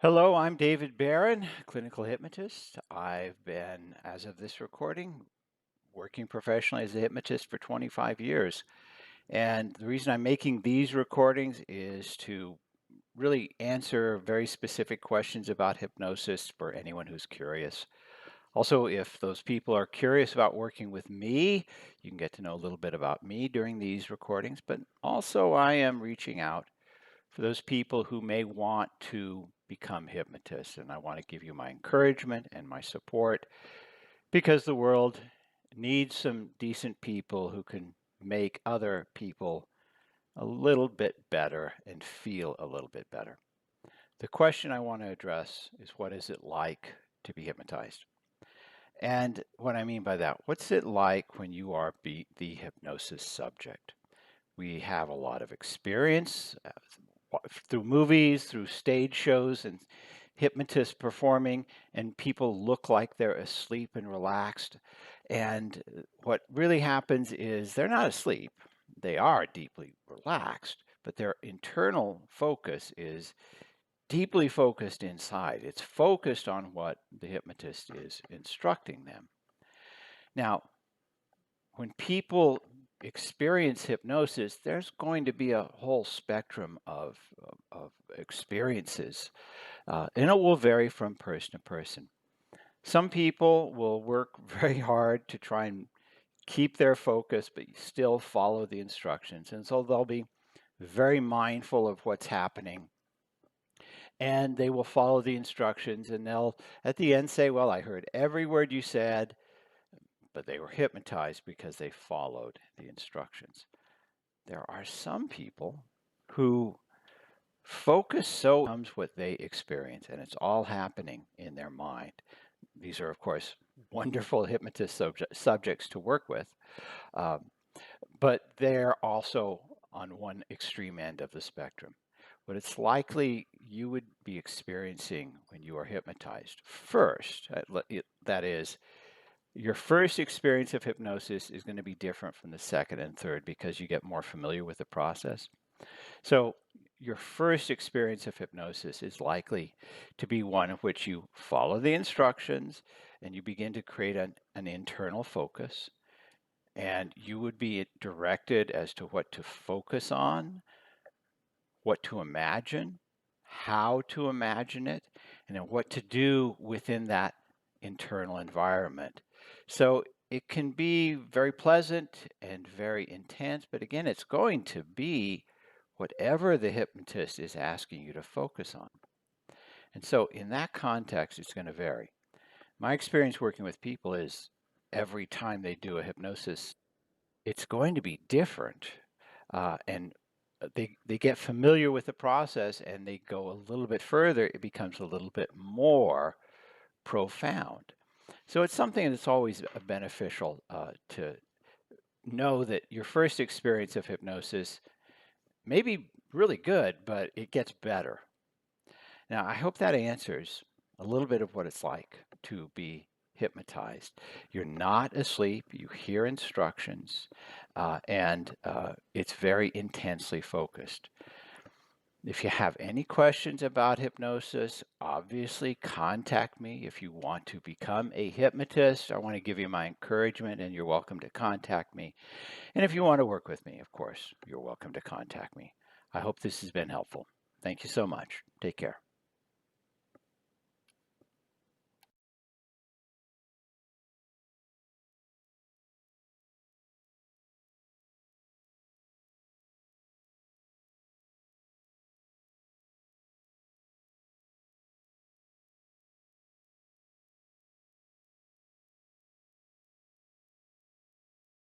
Hello, I'm David Barron, clinical hypnotist. I've been, as of this recording, working professionally as a hypnotist for 25 years. And the reason I'm making these recordings is to really answer very specific questions about hypnosis for anyone who's curious. Also, if those people are curious about working with me, you can get to know a little bit about me during these recordings. But also, I am reaching out for those people who may want to become hypnotists. And I want to give you my encouragement and my support because the world needs some decent people who can make other people a little bit better and feel a little bit better. The question I want to address is, what is it like to be hypnotized? And what I mean by that, what's it like when you are the hypnosis subject? We have a lot of experience through movies, through stage shows, and hypnotists performing, and people look like they're asleep and relaxed. And what really happens is they're not asleep, they are deeply relaxed, but their internal focus is deeply focused inside. It's focused on what the hypnotist is instructing them. Now, when people experience hypnosis, there's going to be a whole spectrum of experiences, and it will vary from person to person. Some people will work very hard to try and keep their focus, but still follow the instructions. And so they'll be very mindful of what's happening, and they will follow the instructions, and they'll at the end say, well, I heard every word you said, but they were hypnotized because they followed the instructions. There are some people who focus so becomes what they experience, and it's all happening in their mind. These are, of course, wonderful hypnotist subjects to work with, um, but they're also on one extreme end of the spectrum. What it's likely you would be experiencing when you are hypnotized first, that is, your first experience of hypnosis is going to be different from the second and third because you get more familiar with the process. So, your first experience of hypnosis is likely to be one in which you follow the instructions and you begin to create an internal focus. And you would be directed as to what to focus on, what to imagine, how to imagine it, and then what to do within that internal environment. So it can be very pleasant and very intense, but again, it's going to be whatever the hypnotist is asking you to focus on. And so in that context, it's going to vary. My experience working with people is every time they do a hypnosis, it's going to be different. And they get familiar with the process and they go a little bit further, it becomes a little bit more profound. So it's something that's always beneficial to know that your first experience of hypnosis may be really good, but it gets better. Now, I hope that answers a little bit of what it's like to be hypnotized. You're not asleep, you hear instructions, and it's very intensely focused. If you have any questions about hypnosis, obviously contact me. If you want to become a hypnotist, I want to give you my encouragement and you're welcome to contact me. And if you want to work with me, of course, you're welcome to contact me. I hope this has been helpful. Thank you so much. Take care.